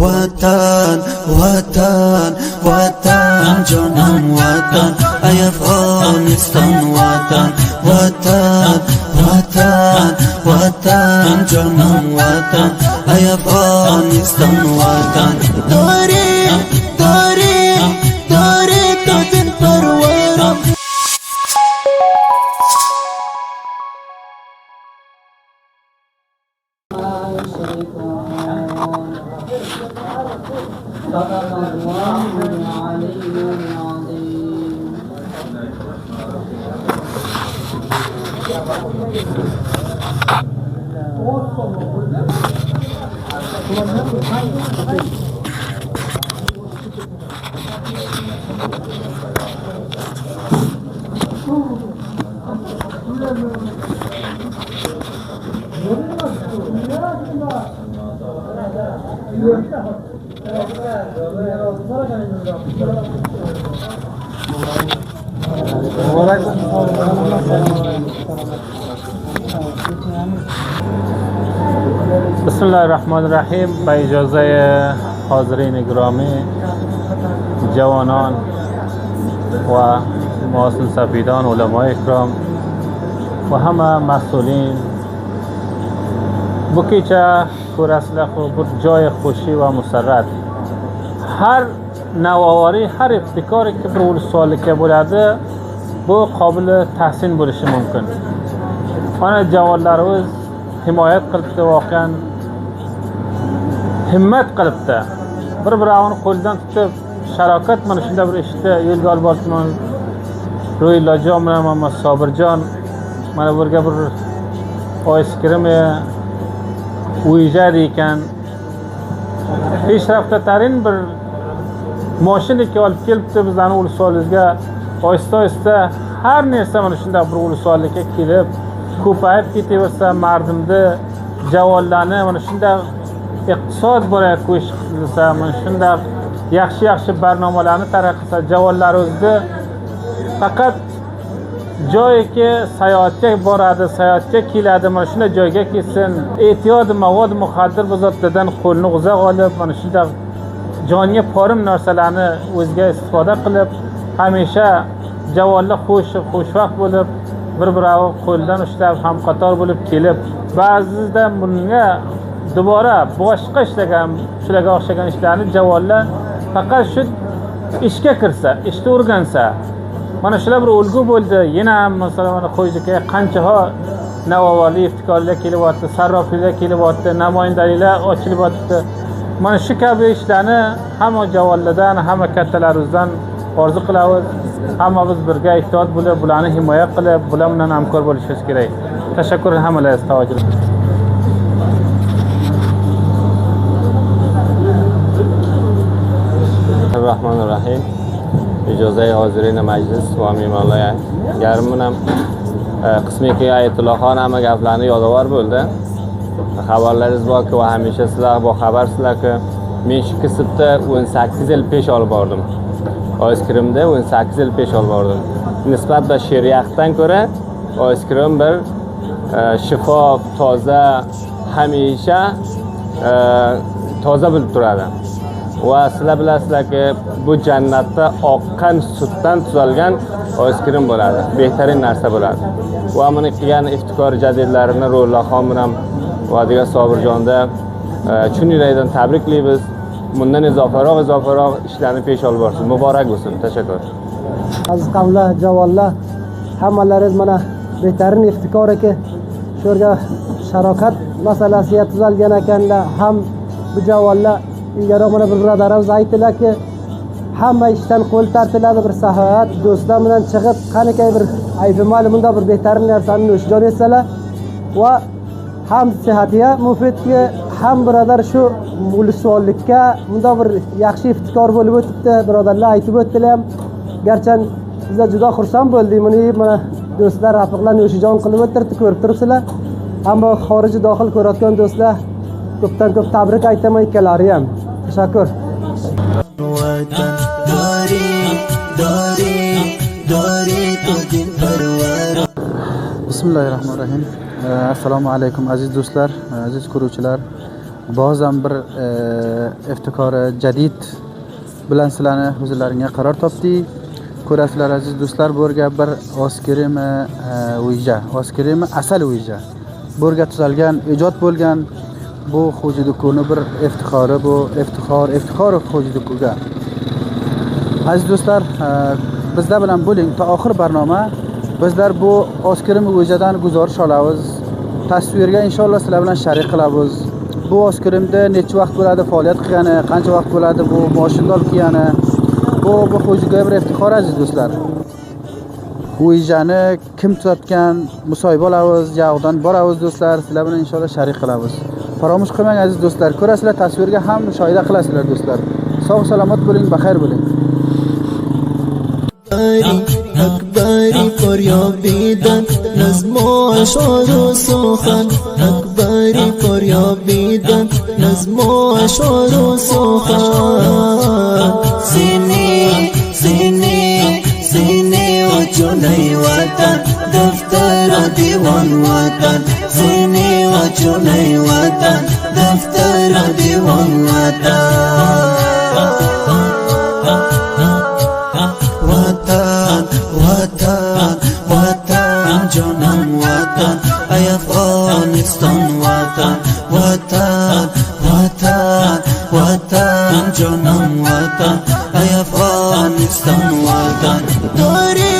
وطن وطن وطن جانم وطن ای افغانستان وطن وطن وطن وطن جانم وطن ای افغانستان وطن داری داری داری تو دین پرورم صدق الله العلي العظيم. بسم الله الرحمن الرحیم. با اجازه حاضرین گرامی، جوانان و معاصر سفیدان، علمای اکرام و همه مسئولین، بکیچه کورسلخ و بود جای خوشی و مسرت، هر نوآوری، هر ابتکاری که بر اول سوالی که بوده bu قابل تحسین bo'lishi mumkin. Ana javonlarimiz himoyat qilibdi, voqean himmat qilibdi. Bir-birini qo'ldan tutib, sharokat mana shunday bir ishni yo'lga olib boribman. Ro'yillajon bilan Muhammad Sobirjon mana birga bir oyskirimi uyjadi ekan. Peshraftarin bir mashinaga olib kelibdi bizlarni ulusolimizga. Oysta-oysta har narsa mana shunday bir ulusollikka kelib, ko'payib ketaversa, mardimni, javonlarni mana shunday iqtisod bo'layotgan qo'yish qilsa, mana shunday yaxshi barnomalarni taraqqisa, javonlarimizni faqat joyga sayohatga boradi, sayohatga keladi, mana shunday joyga kelsin, ehtiyot mavod muxaddir bozorlardan qo'lni uzoq olib, mana shunday jonga porim narsalarni o'ziga istifoda qilib, hamisha javonlar xushvaqt bo'lib, bir-birini qo'ldan ushlab, hamqator bo'lib kelib, ba'zida bunga dubora boshqa ishlagan, shularga o'xshagan ishlarni javonlar faqat shu ishga kirsa, ishni o'rgansa, mana shular bir ulgu bo'ldi. Yana ham masalan mana qo'yjika qanchaho navovarli iftikorlar kelyapti, sarroflar kelyapti, namoyandalilar ochilyapti. Mana shu kabi ishlarni hamma javonlardan, hamma kattalarimizdan orzu qilamiz. Hammamiz birga ehtiyot bo'lib, bularni himoya qilib, bular bilan hamkor bo'lishimiz kerak. Tashakkur hammalaringiz tavajjuh. Bismillahirrahmanirrahim. Ijozat hozirin majlis va mehmonlar garim ham qismiga Ayatullohxon hamma gaplarni yodovor bo'ldi. Xabarlaringiz borki va hamisha sizlar bu xabarsizlarki men shu kasbda 18 yil pesh olib bordim. Oyskirimda 18 yil pesh olib bordim. Nisbatan shariatdan ko'ra oyskirim bir shifof, toza, hamisha toza bo'lib turadi. Va sizlar bilasizlarki bu jannatda oqqan sutdan tuzalgan oyskirim bo'ladi. Behtarin narsa bo'ladi. Va buni qilgan iftikor jadidlarini Ro'yillajon bilan va degan Sobirjonda chin yurakdan tabriklaymiz. Bundan izofaroq ishlarni pesh olib borsin. Muborak bo'lsin. Tashakkur. Aziz qavmlar, javonlar, hammalaringiz mana behtarin iftikor aka shu yerga sharokat masalasiga tuzalgan ekanlar. Ham bu javonlar ilgari mana bir birodarimiz aytdilarki, hamma ishdan qo'l tortiladi, bir sahohat do'stlar bilan chiqib, qanaqay bir ayfimali bunda bir behtarin narsani no'shjon etsalar va ham sihatiga mufidga ham birodar shu ulusollikka bunda bir yaxshi iftikor bo'lib o'tibdi. Birodarlar aytib o'tdilar ham. Garchi bizlar juda xursand bo'ldik. Buni mana do'stlar, rafiqlar no'shijon qilib o'tirdi, ko'rib turibsizlar. Ammo xoriji dohil ko'rayotgan do'stlar ko'pdan ko'p tabrik aytaman ikkalari ham. Tashakkur. Bismillahirrahmanirrahim. Assalomu alaykum aziz do'stlar, aziz ko'ruvchilar. ba'zan bir iftikori jadid bilan sizlarni huzurlaringga qaror topdik. Ko'rasizlar aziz do'stlar, bu yerga bir oskrimi o'yja, oskrimi asal o'yja. Bu yerga tuzalgan, ijod bo'lgan bu Xo'jadukuni bir iftixori, bu iftixor Xo'jadukuga. Aziz do'stlar, bizlar bilan bo'ling ta oxir barnoma. Bizlar bu oskrimi o'yjadan guzorish olamiz. Tasvirga inshaalloh sizlar bilan sharik qilamiz. Bu oskrimda necha vaqt bo'ladi faoliyat qilgani, qancha vaqt bo'ladi bu mashinani olib kelgani. Bu Xo'jadukuga bir iftixor aziz do'stlar. O'yjani kim tutgan musoyiba olamiz, yog'dan boramiz do'stlar, sizlar bilan inshaalloh sharik qilamiz. Faromush qilmang aziz do'stlar. Ko'rasizlar, tasvirga ham mushohida qilasizlar do'stlar. Sog' salomat bo'ling, baxayr bo'ling. أكبر فریابیدن نظم و اشعار و سخن أكبر فریابیدن نظم و اشعار و سخن سینه و جنی وطن دفتر دیوان وطن سینه و جنی وطن دفتر دیوان وطن وطن جانم وطن ای افغانستان وطن جانم وطن ای افغانستان وطن داری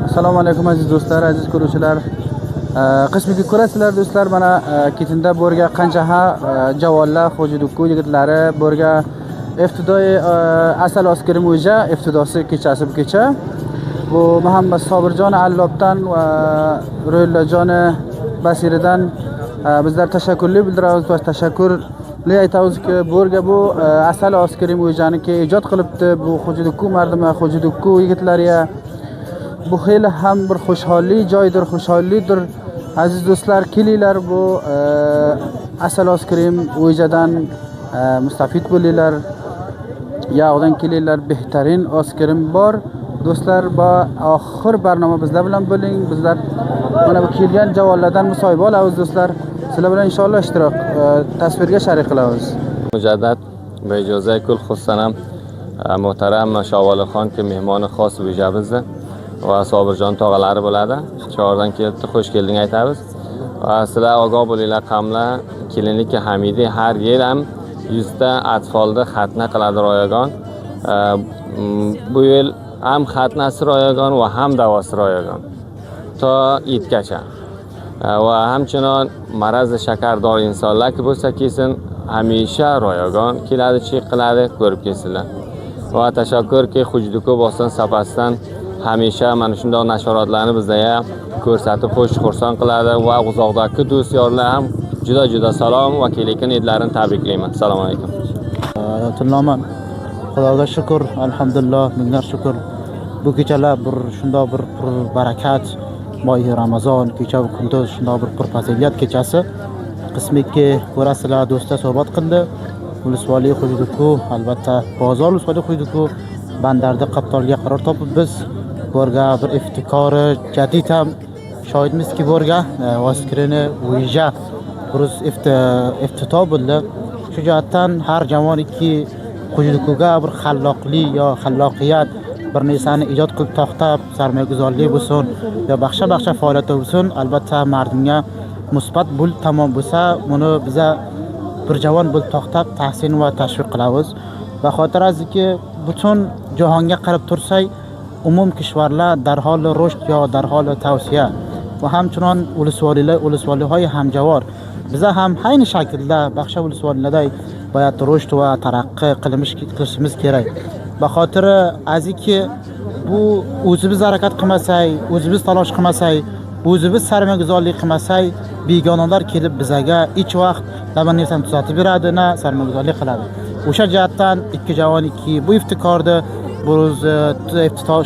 Assalomu alaykum aziz do'stlar, aziz ko'ruvchilar. Qismiga ko'rasizlar do'stlar, mana ketinda bu yerga qancha javonlar Xo'jaduku yigitlari bu yerga iftidoi asal oskirim o'ja iftidosi kechasi bu kecha. Bu Muhammad Sobirjon Allobdan va Ro'llajon Basiridan bizlar tashakkurli bildiramiz va tashakkurli aytamizki, bu yerga bu asal oskirim o'janiki ijod qilibdi. Bu Xo'jaduku mardima, Xo'jaduku yigitlariga bu xeyli ham bir xushholli joydir, xushhollidir. Aziz do'stlar, kelinglar bu asal oskirim o'jadan mustafid bo'linglar. Yog'dan kelinglar, behtarin oskirim bor. Do'stlar, va oxir barnoma bizlar bilan bo'ling. Bizlar mana bu kelgan javonlardan musoyiba olamiz do'stlar. Sizlar bilan inshaalloh ishtirok tasvirga sharik qilamiz. Mujaddad va ijozat kul xusanam muhtaram Shovolixon ki mehmoni xos bo'jabizda va Sobirjon tog'alari bo'ladi. Chordan kelibdi, xush kelding aytamiz. Va sizlar ogoh bo'linglar, qamlar kelinlik Hamidi har yil ham 100 ta atfolda xatna qiladi royagon. Bu yil ham xatnasi royagon va ham davosi royagon. To itgacha. Va hamchinon maraz shakardor insonlar ki bo'lsa kelsin, hamisha royagon keladi, chek qiladi, ko'rib kelsizlar. Va tashakkurki Xo'jaduku Boston sapasidan hamisha mana shunday nashoratlarni bizga ko'rsatib xursand qiladi va uzoqdagi do'st yorlar ham juda salom va kelayotgan idlarini tabriklayman. Assalomu alaykum. Tilnoman. Xudoga shukr, alhamdulillah, minglar shukr. Bu kechalar bir shunday bir barakat, moyi Ramazon kecha va kunduz shunday bir fazilat kechasi. Qismikka ko'rasizlar, do'stlar suhbat qildi. Ulusvali Xo'jaduku, albatta bozor Ulusvali Xo'jaduku Bandarda Qaptolga qaror topib biz borga bir iftikori jadid ham shohidmizki borga oskirini o'yja buruz iftito bo'ldi. Shu jihatdan har jamoatki Xo'jadukuga bir xalloqlik yo xalloqiyat bir narsani ijod qilib to'xtab sarmoyaguzorlik bo'lsin yo baxsha faoliyat bo'lsin, albatta mardimga musbat bo'l tamom bo'lsa, buni biza bir javon bo'l to'xtab tahsin va tashviq qilamiz. Va xotirasiki butun jahonga qarab tursak, umum kishvarlar darhol rüşd yo darhol tavsiya va hamchunon ulusvalilar hamjavor biza ham aynı shaklda baxsha ulusvalilarday bayat rüşd va taraqqiy qilishimiz kerak. Va xotira aziki bu o'zimiz harakat qilmasak, o'zimiz talosh qilmasak, o'zimiz sarmoyaguzorlik qilmasak, begonalar kelib bizaga hech vaqt nima narsani tuzatib beradi, na sarmoyaguzorlik qiladi. O'sha jihatdan ikki javoniki bu iftikorda buruz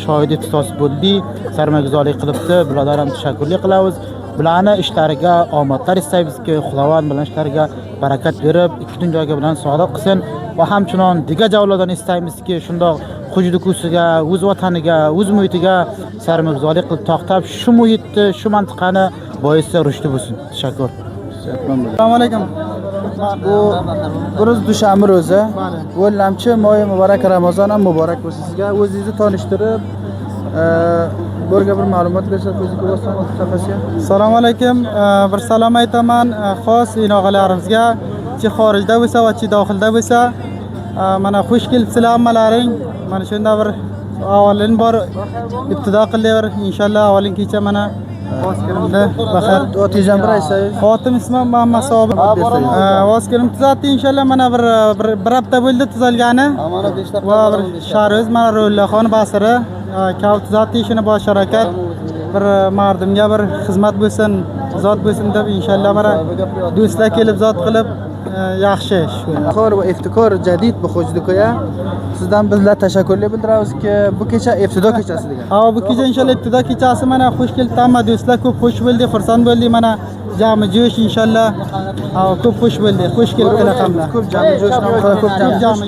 shohid iftitosi bo'ldi, sarmoyaguzorlik qilibdi. Bularga ham tashakkurlik qilamiz. Bularni ishlariga omadlar istaymizki, Xudovan bilan ishlariga barakat berib, ikki dunyoga bilan saodat qilsin va hamchunon diga javlardan istaymizki, shundoq Xo'jadukusiga, o'z vataniga, o'z muhitiga sarmoyaguzorlik qilib to'xtab, shu muhitni, shu mintaqani boyisi rushdi bo'lsin. Tashakkur. Assalomu alaykum. Bu buruz dushanba ro'zi. O'ylamchi moyi muborak Ramazon ham muborak bo'lsin sizga. O'zingizni tanishtirib, burga bir ma'lumot bersangiz o'zingiz bo'lsin safasiga. Assalomu alaykum. Bir salom aytaman xos inog'alarimizga, chi xorijda bo'lsa va chi dohilda bo'lsa. Mana xush kelibsizlar hammalaring. Mana shunda bir avolin bor ibtido qildilar. Inshaalloh avolin kecha mana Voskelimda baxar Otizam bir aytsangiz. Xotim ismim Muhammad Sobir. Voskelim tuzatdi inshaalloh mana bir hafta bo'ldi tuzalgani. Va bir Sharuz mana Ro'llaxon Basri kav tuzatdi ishini bosh harakat. Bir mardimga bir xizmat bo'lsin, zot bo'lsin deb inshaalloh mana do'stlar kelib zot qilib yaxshi ish. Xor va iftikor jadid bu xo'jlikka sizdan bizlar tashakkurlar bildiramizki, bu kecha ibtido kechasi degan. Bu kecha inshaalloh ibtido kechasi mana xush kelibdi hamma do'stlar, ko'p xush bo'ldik, xursand bo'ldik mana jami jo'sh inshaalloh. Ko'p xush bo'ldik, xush kelibdilar hamma. Ko'p jami jo'sh, ko'p jami jo'sh.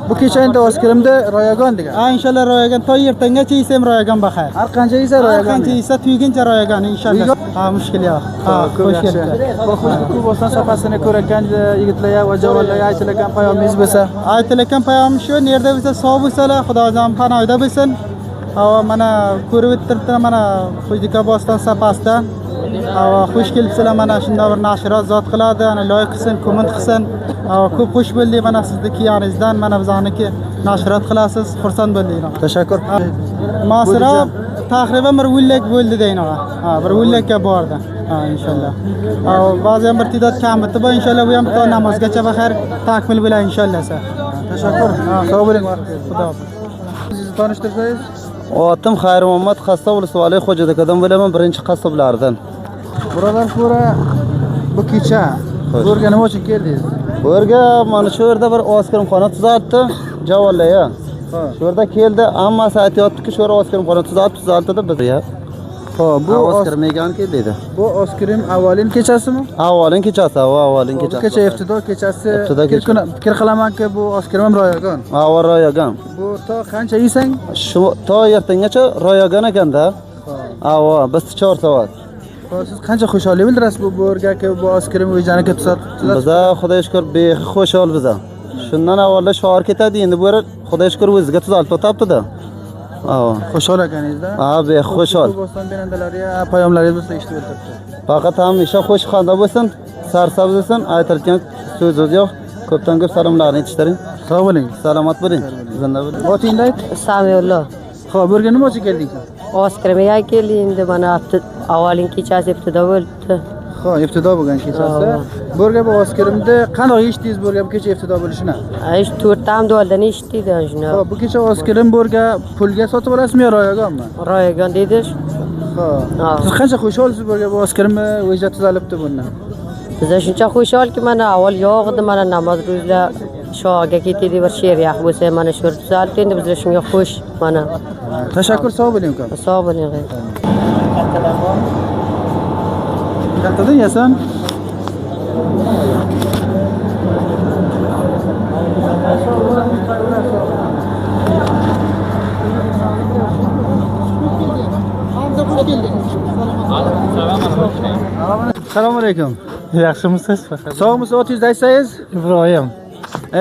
Bu kecha endi Voskelimda royagon degan. Inshaalloh royagon to ertangacha yesam royagon baxar. Har qancha yesa royagon. Har qancha yesa tuyguncha royagon inshaalloh. Mushkil yo'q. Ko'p yaxshi. Bu Boston safasini ko'rgan yigitlar va javohirlar aytilgan payomingiz bo'lsa, aytilgan payom shu yerda bo'lsa sog' bo'lsalar, Xudodan panoyda bo'lsin. Mana ko'rib o'tiribdi mana Xo'jlik Boston safasidan. Xush kelibsizlar mana shunday bir nashrot zot qiladi, ana loyiq qilsin, ko'ment qilsin. Ko'p xush bo'ldik mana sizni kiyaningizdan, mana bizaniki nashrot qilasiz, xursand bo'ldik. Tashakkur. Masra taxriban bir o'nlak bo'ldi deynoga. Bir o'nlakka bordi. Inshaalloh. Ba'zan bir tidot kamiti bor, inshaalloh bu ham to namozgacha baxar takmil bilan inshaalloh. Tashakkur. Sog' bo'ling, Xudo. Sizni tanishtirsangiz? Otim Xayr Muhammad Qassob Vali Xo'jadakadan bo'laman, birinchi qassoblardan. Birodar Xo'ra, bu kecha Bo'rga nima uchun keldingiz? Bo'rga mana shu yerda bir Oskerimxona tuzatdi, Javonlaya. Shu yerda keldi, hammasi aytayotdiki, shu yerda Oskerimxona tuzatdi biz ya. Bu Oskar Megan keldi. Bu Oskarim avalin kechasimi? Avalin kechasi, avalin kechasi. Kecha ibtido kechasi. Fikr qilamanki, bu Oskarim ham royagon. Royagon. Bu to qancha yesang? Shu to ertangacha royagon ekanda. Biz 4 soat. Siz qancha xushalik bildirasiz bu bo'rgaki, bu Oskarim o'janiga tuzatdi? Biza Xudoga shukr behi xushol biza. Shundan avvalda shoir ketadi, endi bu Xudoga shukr o'ziga tuzalib o'tibdi-da. Xushol ekaningizda? Be xushol. Boston benandalariga payomlaringiz bo'lsa eshitib o'tiribdi. Faqat hamisha xushxonda bo'lsin, sarsab bo'lsin, aytilgan so'z yo'q. Ko'pdan ko'p salomlarni yetishtiring. Sog' bo'ling, salomat bo'ling. Zinda bo'ling. Otingni ayt. Samiyullo. Xo'p, burga nima uchun kelding sen? Oskarga keldi endi mana avalin kechasi ibtido bo'ldi. Xo'p, ibtido bo'lgan kechasi. Burga bu Oskarimda qanday eshitdingiz burga bu kecha ibtido bo'lishini? Ish 4 tam do'ldan eshitdi shuni. Xo'p, bu kecha Oskarim burga pulga sotib olasizmi yo royagonmi? Royagon dedi. Xo'p. Siz qancha xusholsiz burga bu Oskarimni o'zi tuzalibdi bundan? Biz shuncha xusholki mana avval yo'q edi, mana namoz ro'zlar shoga ketdi bir sheryaq bo'lsa mana shu tuzalibdi, endi biz shunga xush mana. Tashakkur, sog' bo'ling uka. Sog' bo'ling. Kattadan yasan. Assalomu alaykum. Yaxshimisiz? Sog'misiz? Otingizni aytsangiz? Ibrohim.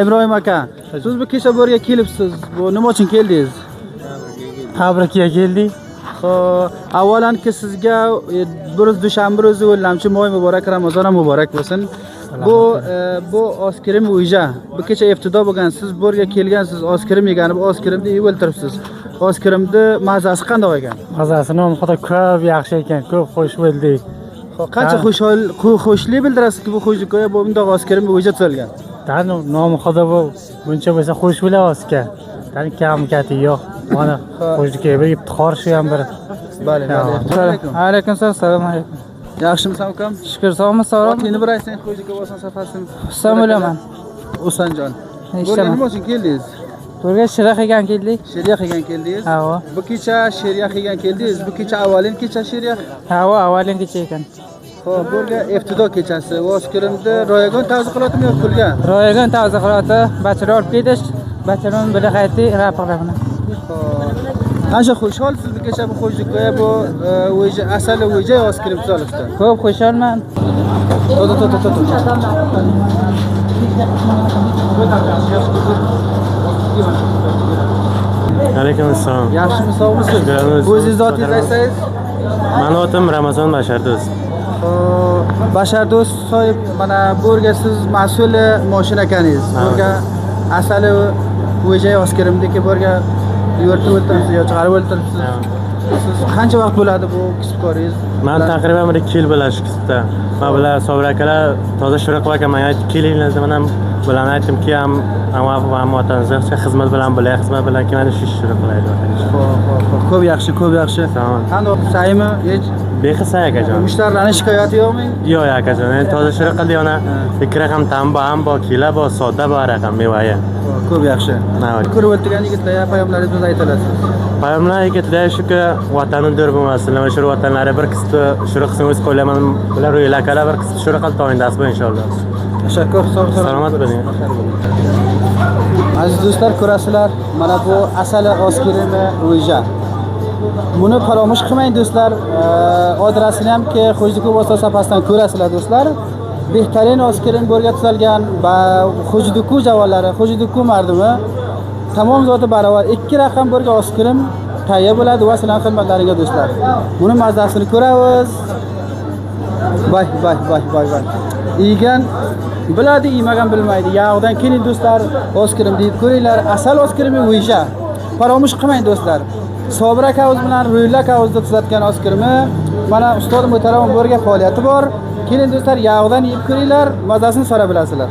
Ibrohim aka. Siz bu kecha bo'rga kelibsiz. Bu nima uchun keldingiz? Tabrikga keldik. Avvalanki sizga buruz dushanba ro'zi o'ylamchi moy muborak, Ramazon ham muborak bo'lsin. Bu Oskarim o'yja. Bu kecha ibtido bo'lgan. Siz bo'rga kelgansiz, Oskarim yeganib, Oskarimni yeb o'ltiribsiz. Oskarimni mazasi qanday ekan? Mazasi nom xudo ko'p yaxshi ekan, ko'p xush bo'ldik. Qancha xushlik bildirasiz-ki bu xo'jlikka bu bundoq Oskarim o'yja tuzalgan. Nomi xudo bu buncha bo'lsa xush bo'lasiz-ka. Kam-kati yo'q. Mana xo'jlikka bir iftixor shu ham bir. Bale. Alaykum assalom. Yaxshimisan ukam? Shukr, sog'mi, sog'mi? Endi bir aytsang xo'jlikka bo'lsin safasini. Husan bo'laman. Husanjon. Burga nima uchun keldingiz? Burga shira qilgan keldik. Sheriya qilgan keldingiz? Bu kecha sheriya qilgan keldingiz. Bu kecha avalin kecha sheriya? Avalin kecha ekan. Xo'p, burga ibtido kechasi. Oskarimda royagon tavzi qilyaptimi yo pulga? Royagon tavzi qilyapti. Bachara olib ketish, bacharon bilan qaytdi, rapaqlarni. Ancha xushol siz kecha bu xo'jlikka bu o'yja asali o'yja oskirim tuzalishdi. Ko'p xushalman. Alaykum assalom. Yaxshimi, sog'misiz? O'zingizni otingizni aytsangiz? Mani otim Ramazon Bashardo'st. Bashardo'st so'yib, mana bu yerga siz mas'uli mashina ekaningiz. Bu yerga asali o'yja oskirimdagi bu yerga yo'rtib o'tiribsiz yo chiqarib o'tiribsiz. Siz qancha vaqt bo'ladi bu kasbkoringiz? Men taqriban 2 yil bo'lar shu kasbda. Men bilan Sobir akalar toza shura qilib ekan, men aytib keling dedim, men ham bilan aytdimki, ham otanizga xizmat bilan bo'lay, xizmat bilan keyin shu shura qilaylik. Ko'p yaxshi, ko'p yaxshi. Qanday saymi? Hech Beqisay akajon. Mushtarlarning shikoyati yo'qmi? Yo'q akajon, men toza shura qildik, ona fikra ham tambo ham bor, kela bor, sodda bor raqam mevaya. Ko'p yaxshi. Ko'rib o'tgan yigitlar, payg'amlaringizni aytasiz. Payg'amlar yigitlar shuki vatanni dur bo'lmasin, shu vatanlari bir qismi shura qilsin o'z qo'llaman bilan ro'ylakalar bir qismi shura qilib to'yindas bu inshaalloh. Tashakkur, Salomat bo'ling. Aziz do'stlar, ko'rasizlar, mana bu asali oskirimi o'yja. Buni faromuz qilmang do'stlar. Adresini ham ki Xo'jlik Obosi safhasidan ko'rasizlar do'stlar. Behtarin oskirim bo'rga tuzalgan va Xo'jduku javollari, Xo'jduku mardumi tamom zoti barobar 2 raqam bo'rga oskirim tayyor bo'ladi va sizlarning xizmatlaringizga do'stlar. Buni mazasini ko'ramiz. Voy. Yegan biladi, yemagan bilmaydi. Yog'dan keling do'stlar, oskirim deb ko'ringlar. Asal oskirimi o'yja. Faromuz qilmang do'stlar. Sobir akamiz bilan Ro'yla akamizni tuzatgan oskirimi mana ustoz muhtaram bo'rga faoliyati bor. Keling do'stlar, yog'dan yeb ko'ringlar, mazasini so'ra bilasizlar.